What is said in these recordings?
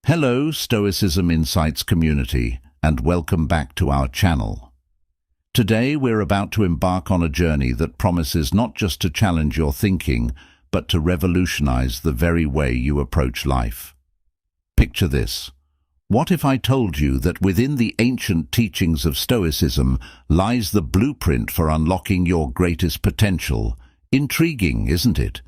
Hello, Stoicism Insights community, and welcome back to our channel. Today we're about to embark on a journey that promises not just to challenge your thinking, but to revolutionize the very way you approach life. Picture this. What if I told you that within the ancient teachings of Stoicism lies the blueprint for unlocking your greatest potential? Intriguing, isn't it?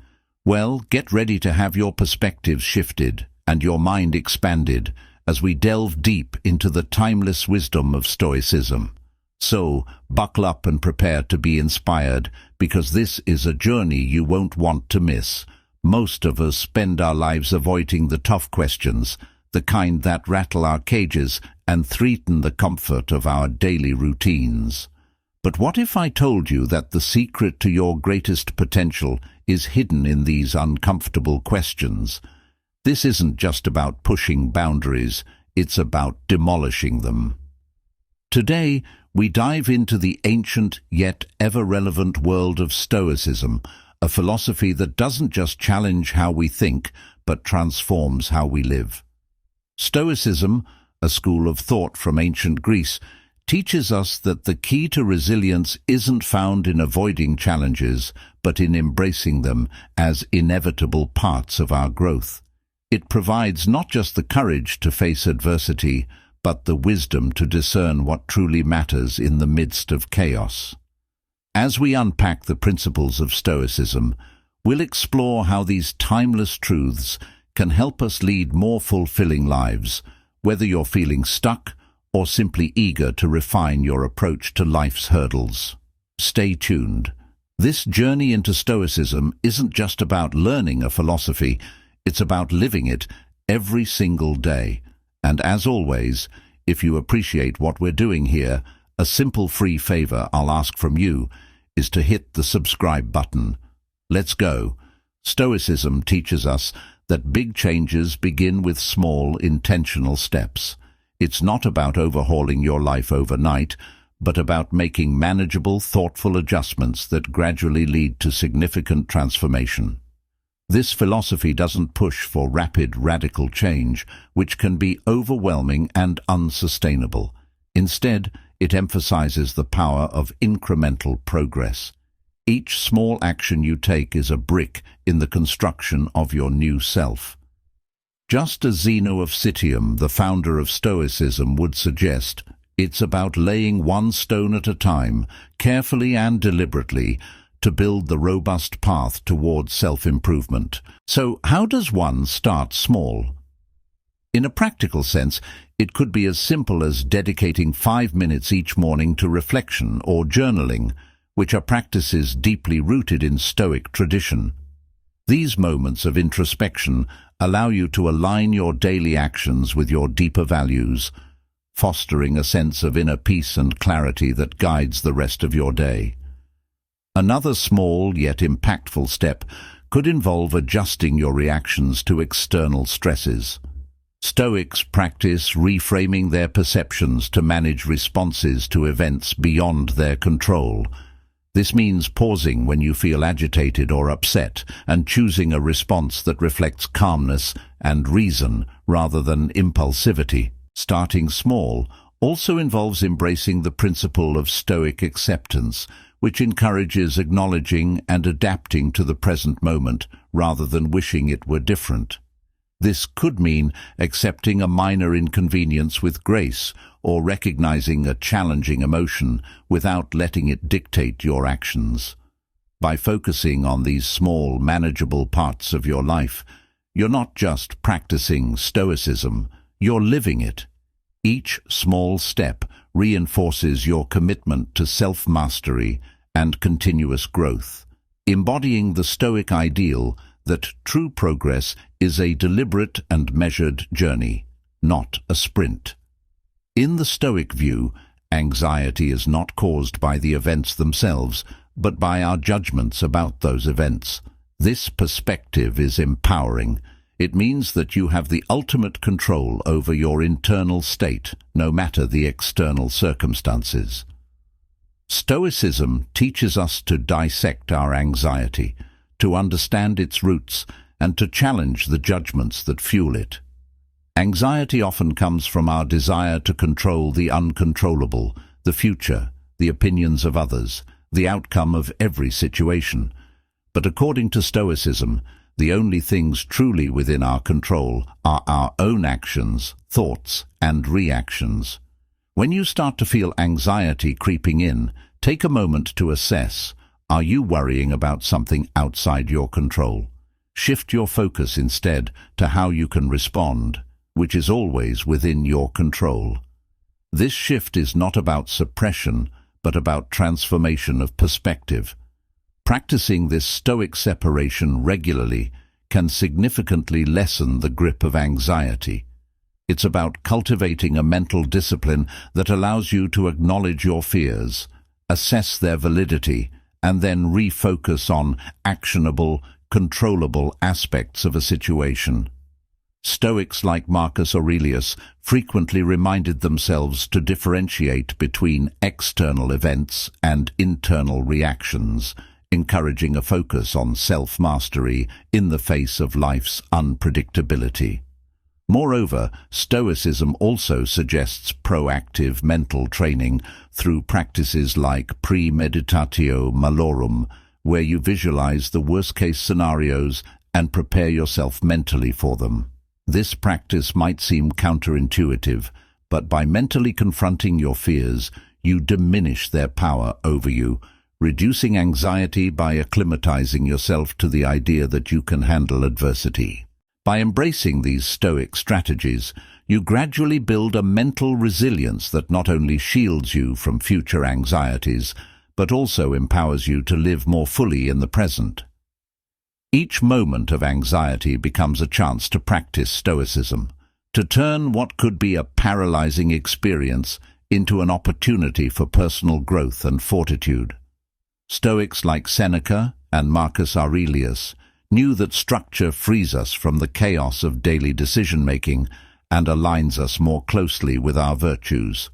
Well, get ready to have your perspectives shifted and your mind expanded as we delve deep into the timeless wisdom of Stoicism. So, buckle up and prepare to be inspired, because this is a journey you won't want to miss. Most of us spend our lives avoiding the tough questions, the kind that rattle our cages and threaten the comfort of our daily routines. But what if I told you that the secret to your greatest potential is hidden in these uncomfortable questions? This isn't just about pushing boundaries, it's about demolishing them. Today, we dive into the ancient yet ever-relevant world of Stoicism, a philosophy that doesn't just challenge how we think, but transforms how we live. Stoicism, a school of thought from ancient Greece, teaches us that the key to resilience isn't found in avoiding challenges, but in embracing them as inevitable parts of our growth. It provides not just the courage to face adversity, but the wisdom to discern what truly matters in the midst of chaos. As we unpack the principles of Stoicism, we'll explore how these timeless truths can help us lead more fulfilling lives, whether you're feeling stuck or simply eager to refine your approach to life's hurdles. Stay tuned. This journey into Stoicism isn't just about learning a philosophy, it's about living it every single day. And as always, if you appreciate what we're doing here, a simple free favor I'll ask from you is to hit the subscribe button. Let's go. Stoicism teaches us that big changes begin with small, intentional steps. It's not about overhauling your life overnight, but about making manageable, thoughtful adjustments that gradually lead to significant transformation. This philosophy doesn't push for rapid, radical change, which can be overwhelming and unsustainable. Instead, it emphasizes the power of incremental progress. Each small action you take is a brick in the construction of your new self. Just as Zeno of Citium, the founder of Stoicism, would suggest, it's about laying one stone at a time, carefully and deliberately, to build the robust path towards self-improvement. So, how does one start small? In a practical sense, it could be as simple as dedicating 5 minutes each morning to reflection or journaling, which are practices deeply rooted in Stoic tradition. These moments of introspection allow you to align your daily actions with your deeper values, fostering a sense of inner peace and clarity that guides the rest of your day. Another small yet impactful step could involve adjusting your reactions to external stresses. Stoics practice reframing their perceptions to manage responses to events beyond their control. This means pausing when you feel agitated or upset and choosing a response that reflects calmness and reason rather than impulsivity. Starting small also involves embracing the principle of Stoic acceptance, which encourages acknowledging and adapting to the present moment rather than wishing it were different. This could mean accepting a minor inconvenience with grace or recognizing a challenging emotion without letting it dictate your actions. By focusing on these small, manageable parts of your life, you're not just practicing Stoicism, you're living it. Each small step reinforces your commitment to self-mastery and continuous growth, embodying the Stoic ideal that true progress is a deliberate and measured journey, not a sprint. In the Stoic view, anxiety is not caused by the events themselves, but by our judgments about those events. This perspective is empowering. It means that you have the ultimate control over your internal state, no matter the external circumstances. Stoicism teaches us to dissect our anxiety, to understand its roots, and to challenge the judgments that fuel it. Anxiety often comes from our desire to control the uncontrollable, the future, the opinions of others, the outcome of every situation. But according to Stoicism, the only things truly within our control are our own actions, thoughts, and reactions. When you start to feel anxiety creeping in, take a moment to assess, are you worrying about something outside your control? Shift your focus instead to how you can respond, which is always within your control. This shift is not about suppression, but about transformation of perspective. Practicing this Stoic separation regularly can significantly lessen the grip of anxiety. It's about cultivating a mental discipline that allows you to acknowledge your fears, assess their validity, and then refocus on actionable, controllable aspects of a situation. Stoics like Marcus Aurelius frequently reminded themselves to differentiate between external events and internal reactions, encouraging a focus on self-mastery in the face of life's unpredictability. Moreover, Stoicism also suggests proactive mental training through practices like premeditatio malorum, where you visualize the worst-case scenarios and prepare yourself mentally for them. This practice might seem counterintuitive, but by mentally confronting your fears, you diminish their power over you, reducing anxiety by acclimatizing yourself to the idea that you can handle adversity. By embracing these Stoic strategies, you gradually build a mental resilience that not only shields you from future anxieties, but also empowers you to live more fully in the present. Each moment of anxiety becomes a chance to practice Stoicism, to turn what could be a paralyzing experience into an opportunity for personal growth and fortitude. Stoics like Seneca and Marcus Aurelius knew that structure frees us from the chaos of daily decision-making and aligns us more closely with our virtues.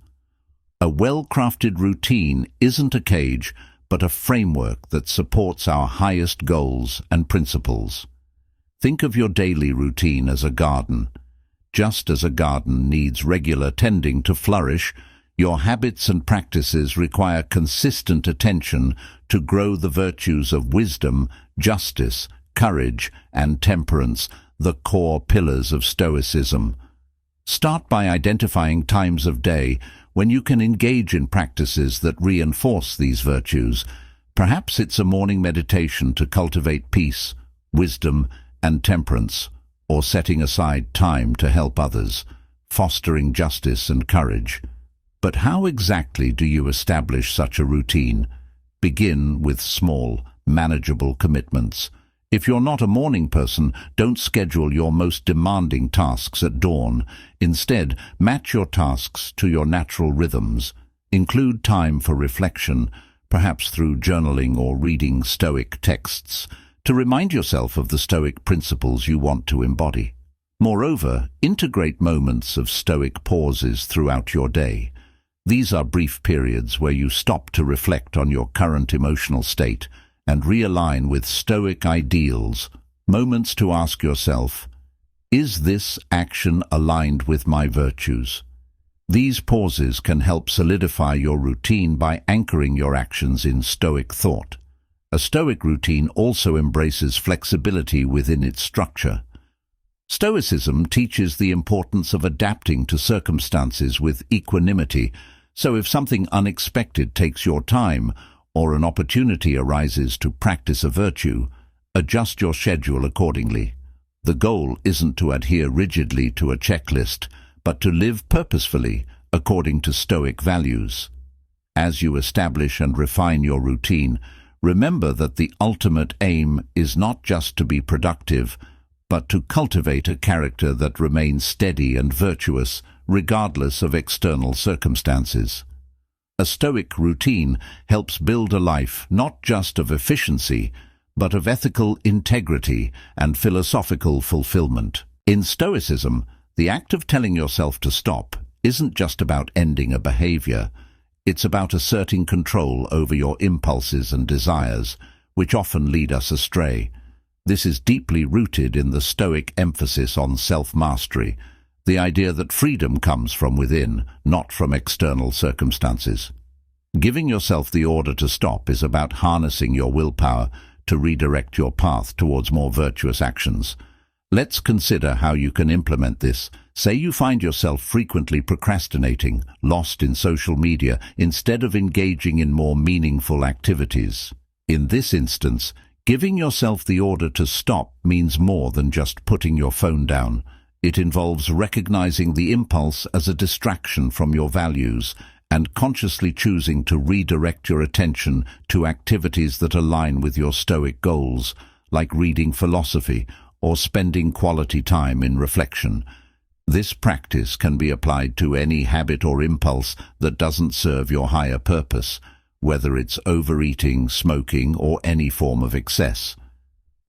A well-crafted routine isn't a cage, but a framework that supports our highest goals and principles. Think of your daily routine as a garden. Just as a garden needs regular tending to flourish, your habits and practices require consistent attention to grow the virtues of wisdom, justice, courage, and temperance, the core pillars of Stoicism. Start by identifying times of day when you can engage in practices that reinforce these virtues. Perhaps it's a morning meditation to cultivate peace, wisdom, and temperance, or setting aside time to help others, fostering justice and courage. But how exactly do you establish such a routine? Begin with small, manageable commitments. If you're not a morning person, don't schedule your most demanding tasks at dawn. Instead, match your tasks to your natural rhythms. Include time for reflection, perhaps through journaling or reading Stoic texts, to remind yourself of the Stoic principles you want to embody. Moreover, integrate moments of Stoic pauses throughout your day. These are brief periods where you stop to reflect on your current emotional state and realign with Stoic ideals, moments to ask yourself, is this action aligned with my virtues? These pauses can help solidify your routine by anchoring your actions in Stoic thought. A Stoic routine also embraces flexibility within its structure. Stoicism teaches the importance of adapting to circumstances with equanimity, so if something unexpected takes your time, or an opportunity arises to practice a virtue, adjust your schedule accordingly. The goal isn't to adhere rigidly to a checklist, but to live purposefully according to Stoic values. As you establish and refine your routine, remember that the ultimate aim is not just to be productive, but to cultivate a character that remains steady and virtuous regardless of external circumstances. A Stoic routine helps build a life not just of efficiency, but of ethical integrity and philosophical fulfillment. In Stoicism, the act of telling yourself to stop isn't just about ending a behavior. It's about asserting control over your impulses and desires, which often lead us astray. This is deeply rooted in the Stoic emphasis on self-mastery, the idea that freedom comes from within, not from external circumstances. Giving yourself the order to stop is about harnessing your willpower to redirect your path towards more virtuous actions. Let's consider how you can implement this. Say you find yourself frequently procrastinating, lost in social media, instead of engaging in more meaningful activities. In this instance, giving yourself the order to stop means more than just putting your phone down. It involves recognizing the impulse as a distraction from your values and consciously choosing to redirect your attention to activities that align with your Stoic goals, like reading philosophy or spending quality time in reflection. This practice can be applied to any habit or impulse that doesn't serve your higher purpose, whether it's overeating, smoking, or any form of excess.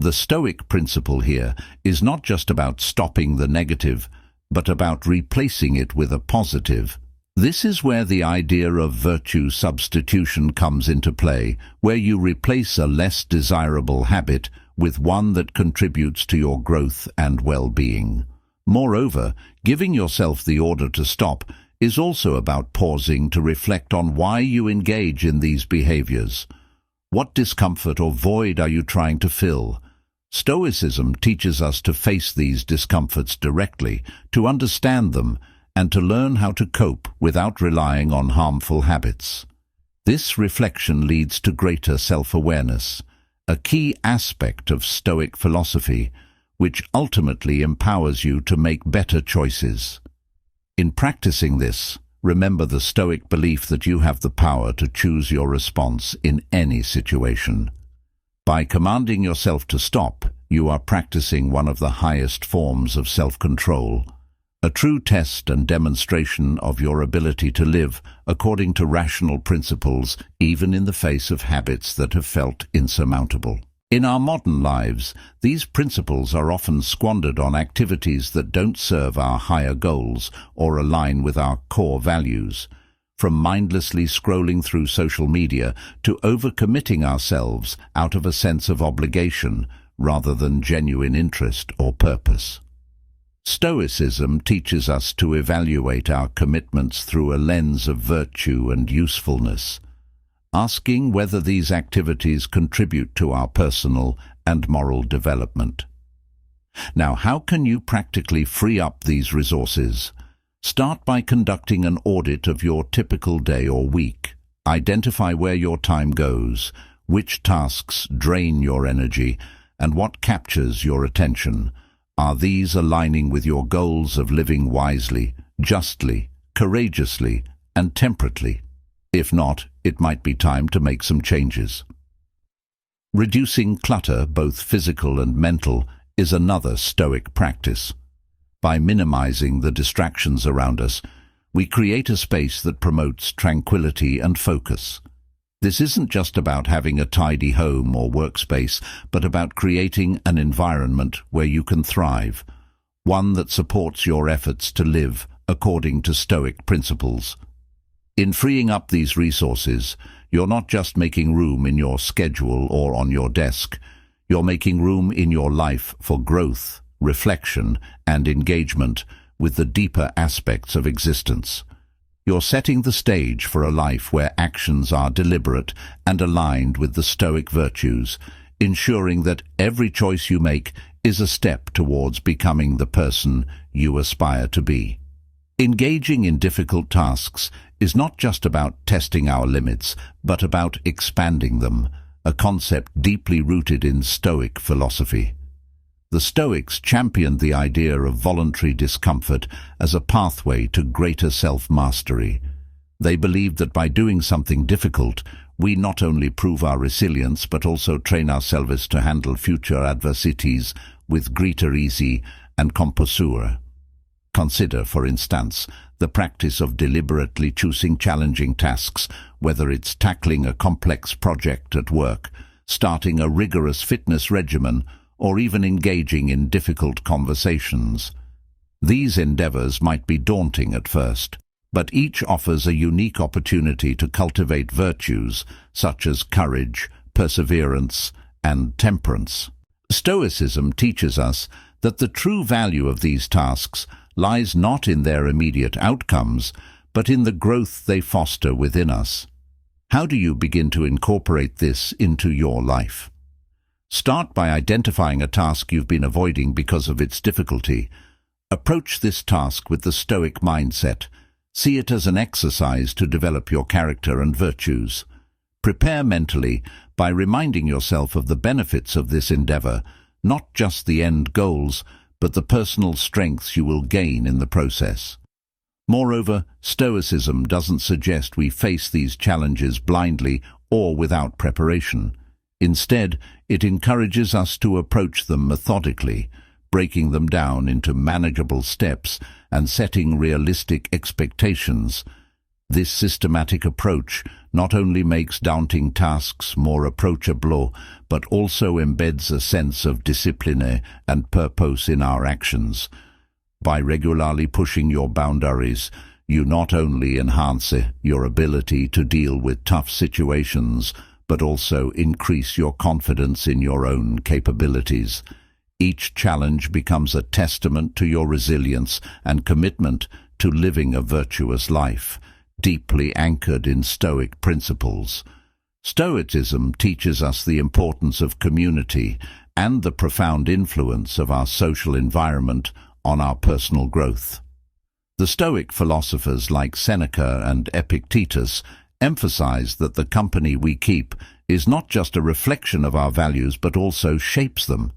The Stoic principle here is not just about stopping the negative, but about replacing it with a positive. This is where the idea of virtue substitution comes into play, where you replace a less desirable habit with one that contributes to your growth and well-being. Moreover, giving yourself the order to stop is also about pausing to reflect on why you engage in these behaviors. What discomfort or void are you trying to fill? Stoicism teaches us to face these discomforts directly, to understand them, and to learn how to cope without relying on harmful habits. This reflection leads to greater self-awareness, a key aspect of Stoic philosophy, which ultimately empowers you to make better choices. In practicing this, remember the Stoic belief that you have the power to choose your response in any situation. By commanding yourself to stop, you are practicing one of the highest forms of self-control, a true test and demonstration of your ability to live according to rational principles, even in the face of habits that have felt insurmountable. In our modern lives, these principles are often squandered on activities that don't serve our higher goals or align with our core values. From mindlessly scrolling through social media to overcommitting ourselves out of a sense of obligation rather than genuine interest or purpose. Stoicism teaches us to evaluate our commitments through a lens of virtue and usefulness, asking whether these activities contribute to our personal and moral development. Now, how can you practically free up these resources? Start by conducting an audit of your typical day or week. Identify where your time goes, which tasks drain your energy, and what captures your attention. Are these aligning with your goals of living wisely, justly, courageously, and temperately? If not, it might be time to make some changes. Reducing clutter, both physical and mental, is another Stoic practice. By minimizing the distractions around us, we create a space that promotes tranquility and focus. This isn't just about having a tidy home or workspace, but about creating an environment where you can thrive, one that supports your efforts to live according to Stoic principles. In freeing up these resources, you're not just making room in your schedule or on your desk, you're making room in your life for growth, reflection, and engagement with the deeper aspects of existence. You're setting the stage for a life where actions are deliberate and aligned with the Stoic virtues, ensuring that every choice you make is a step towards becoming the person you aspire to be. Engaging in difficult tasks is not just about testing our limits, but about expanding them, a concept deeply rooted in Stoic philosophy. The Stoics championed the idea of voluntary discomfort as a pathway to greater self-mastery. They believed that by doing something difficult, we not only prove our resilience but also train ourselves to handle future adversities with greater ease and composure. Consider, for instance, the practice of deliberately choosing challenging tasks, whether it's tackling a complex project at work, starting a rigorous fitness regimen, or even engaging in difficult conversations. These endeavors might be daunting at first, but each offers a unique opportunity to cultivate virtues such as courage, perseverance, and temperance. Stoicism teaches us that the true value of these tasks lies not in their immediate outcomes, but in the growth they foster within us. How do you begin to incorporate this into your life? Start by identifying a task you've been avoiding because of its difficulty. Approach this task with the Stoic mindset. See it as an exercise to develop your character and virtues. Prepare mentally by reminding yourself of the benefits of this endeavor, not just the end goals, but the personal strengths you will gain in the process. Moreover, Stoicism doesn't suggest we face these challenges blindly or without preparation. Instead, it encourages us to approach them methodically, breaking them down into manageable steps and setting realistic expectations. This systematic approach not only makes daunting tasks more approachable, but also embeds a sense of discipline and purpose in our actions. By regularly pushing your boundaries, you not only enhance your ability to deal with tough situations, but also increase your confidence in your own capabilities. Each challenge becomes a testament to your resilience and commitment to living a virtuous life, deeply anchored in Stoic principles. Stoicism teaches us the importance of community and the profound influence of our social environment on our personal growth. The Stoic philosophers like Seneca and Epictetus emphasize that the company we keep is not just a reflection of our values but also shapes them.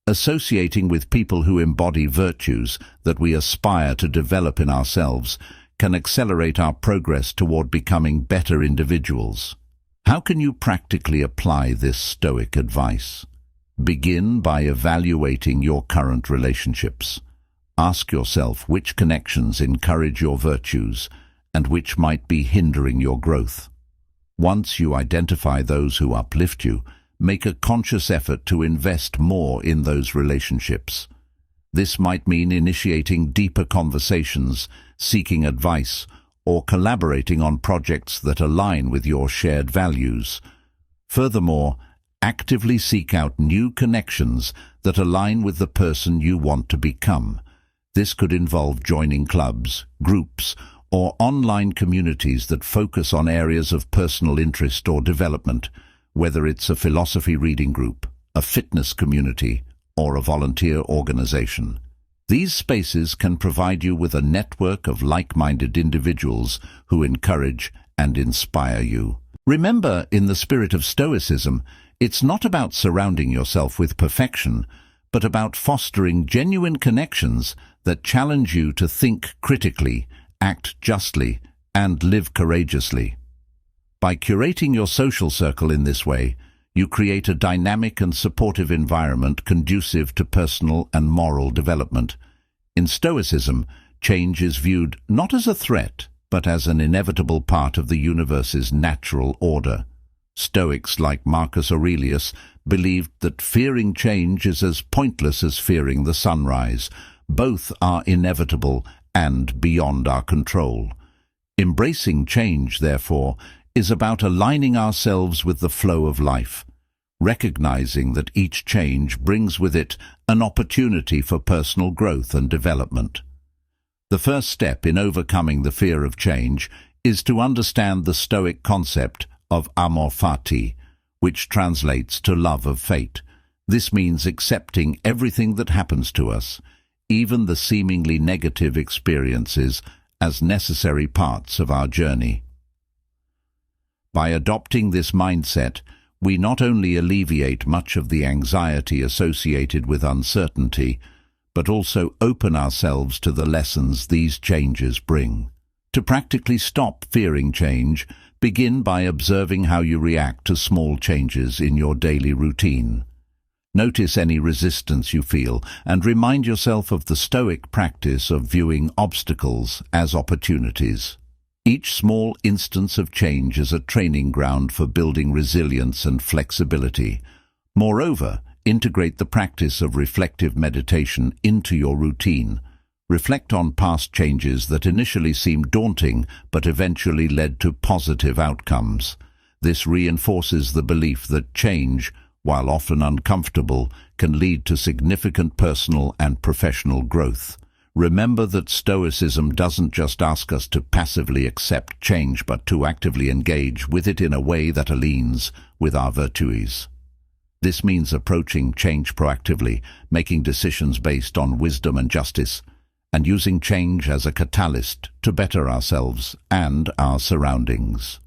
Associating with people who embody virtues that we aspire to develop in ourselves can accelerate our progress toward becoming better individuals. How can you practically apply this Stoic advice? Begin by evaluating your current relationships. Ask yourself which connections encourage your virtues and which might be hindering your growth. Once you identify those who uplift you, make a conscious effort to invest more in those relationships. This might mean initiating deeper conversations, seeking advice, or collaborating on projects that align with your shared values. Furthermore, actively seek out new connections that align with the person you want to become. This could involve joining clubs, groups, or online communities that focus on areas of personal interest or development, whether it's a philosophy reading group, a fitness community, or a volunteer organization. These spaces can provide you with a network of like-minded individuals who encourage and inspire you. Remember, in the spirit of Stoicism, it's not about surrounding yourself with perfection, but about fostering genuine connections that challenge you to think critically, act justly, and live courageously. By curating your social circle in this way, you create a dynamic and supportive environment conducive to personal and moral development. In Stoicism, change is viewed not as a threat, but as an inevitable part of the universe's natural order. Stoics like Marcus Aurelius believed that fearing change is as pointless as fearing the sunrise. Both are inevitable and beyond our control. Embracing change, therefore, is about aligning ourselves with the flow of life, recognizing that each change brings with it an opportunity for personal growth and development. The first step in overcoming the fear of change is to understand the Stoic concept of amor fati, which translates to love of fate. This means accepting everything that happens to us, even the seemingly negative experiences, as necessary parts of our journey. By adopting this mindset, we not only alleviate much of the anxiety associated with uncertainty, but also open ourselves to the lessons these changes bring. To practically stop fearing change, begin by observing how you react to small changes in your daily routine. Notice any resistance you feel and remind yourself of the Stoic practice of viewing obstacles as opportunities. Each small instance of change is a training ground for building resilience and flexibility. Moreover, integrate the practice of reflective meditation into your routine. Reflect on past changes that initially seemed daunting but eventually led to positive outcomes. This reinforces the belief that change, while often uncomfortable, can lead to significant personal and professional growth. Remember that Stoicism doesn't just ask us to passively accept change, but to actively engage with it in a way that aligns with our virtues. This means approaching change proactively, making decisions based on wisdom and justice, and using change as a catalyst to better ourselves and our surroundings.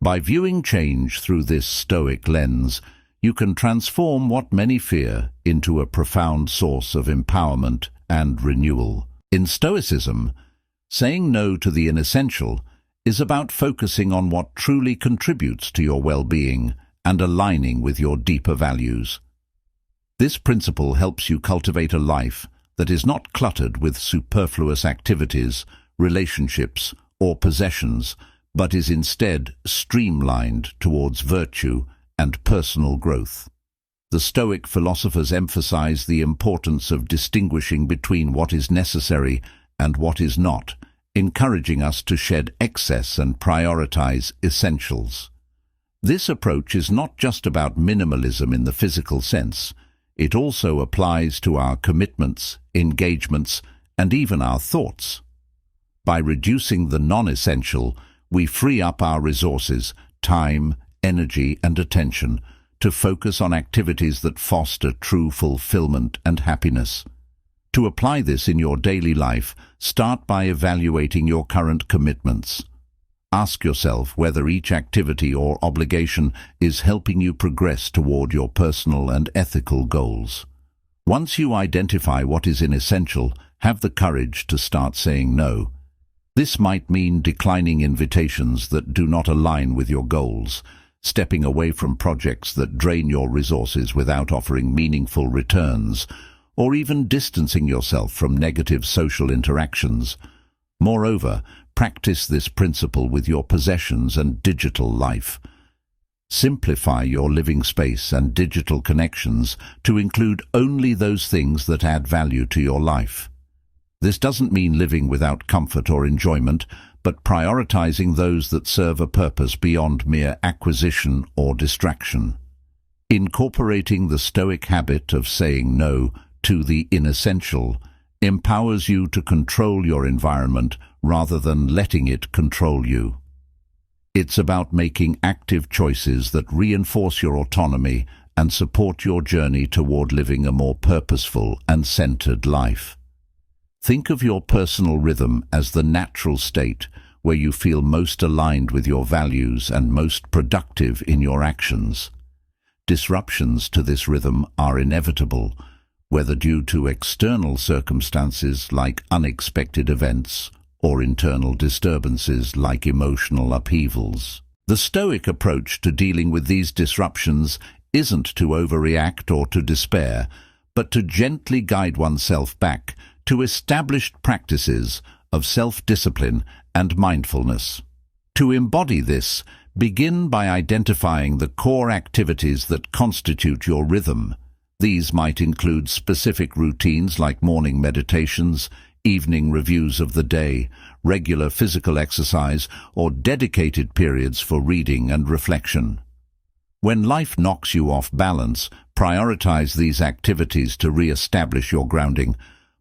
By viewing change through this Stoic lens, you can transform what many fear into a profound source of empowerment and renewal. In Stoicism, saying no to the inessential is about focusing on what truly contributes to your well-being and aligning with your deeper values. This principle helps you cultivate a life that is not cluttered with superfluous activities, relationships, or possessions, but is instead streamlined towards virtue and personal growth. The Stoic philosophers emphasize the importance of distinguishing between what is necessary and what is not, encouraging us to shed excess and prioritize essentials. This approach is not just about minimalism in the physical sense. It also applies to our commitments, engagements, and even our thoughts. By reducing the non-essential, we free up our resources, time, energy, and attention to focus on activities that foster true fulfillment and happiness. To apply this in your daily life, start by evaluating your current commitments. Ask yourself whether each activity or obligation is helping you progress toward your personal and ethical goals. Once you identify what is inessential, have the courage to start saying no. This might mean declining invitations that do not align with your goals, stepping away from projects that drain your resources without offering meaningful returns, or even distancing yourself from negative social interactions. Moreover, practice this principle with your possessions and digital life. Simplify your living space and digital connections to include only those things that add value to your life. This doesn't mean living without comfort or enjoyment, but prioritizing those that serve a purpose beyond mere acquisition or distraction. Incorporating the Stoic habit of saying no to the inessential empowers you to control your environment rather than letting it control you. It's about making active choices that reinforce your autonomy and support your journey toward living a more purposeful and centered life. Think of your personal rhythm as the natural state where you feel most aligned with your values and most productive in your actions. Disruptions to this rhythm are inevitable, whether due to external circumstances like unexpected events or internal disturbances like emotional upheavals. The Stoic approach to dealing with these disruptions isn't to overreact or to despair, but to gently guide oneself back to established practices of self-discipline and mindfulness. To embody this, begin by identifying the core activities that constitute your rhythm. These might include specific routines like morning meditations, evening reviews of the day, regular physical exercise, or dedicated periods for reading and reflection. When life knocks you off balance, prioritize these activities to re-establish your grounding.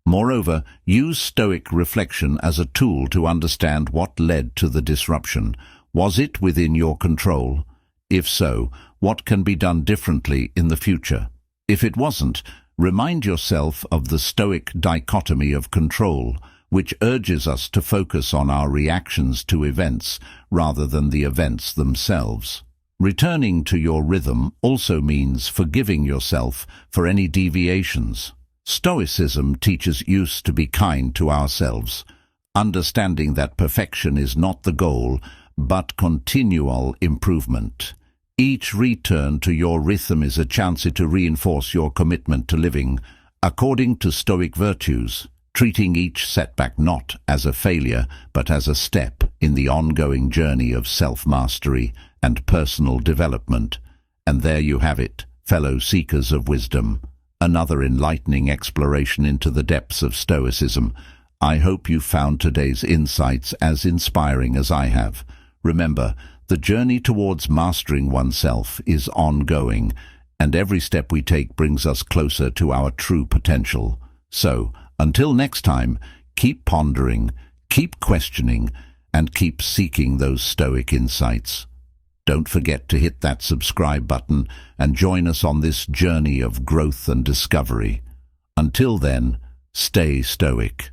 Moreover, use Stoic reflection as a tool to understand what led to the disruption. Was it within your control? If so, what can be done differently in the future? If it wasn't, remind yourself of the Stoic dichotomy of control, which urges us to focus on our reactions to events rather than the events themselves. Returning to your rhythm also means forgiving yourself for any deviations. Stoicism teaches us to be kind to ourselves, understanding that perfection is not the goal, but continual improvement. Each return to your rhythm is a chance to reinforce your commitment to living according to Stoic virtues, treating each setback not as a failure, but as a step in the ongoing journey of self-mastery and personal development. And there you have it, fellow seekers of wisdom. Another enlightening exploration into the depths of Stoicism. I hope you found today's insights as inspiring as I have. Remember, the journey towards mastering oneself is ongoing, and every step we take brings us closer to our true potential. So, until next time, Keep pondering, keep questioning, and keep seeking those Stoic insights. Don't forget to hit that subscribe button and join us on this journey of growth and discovery. Until then, stay Stoic.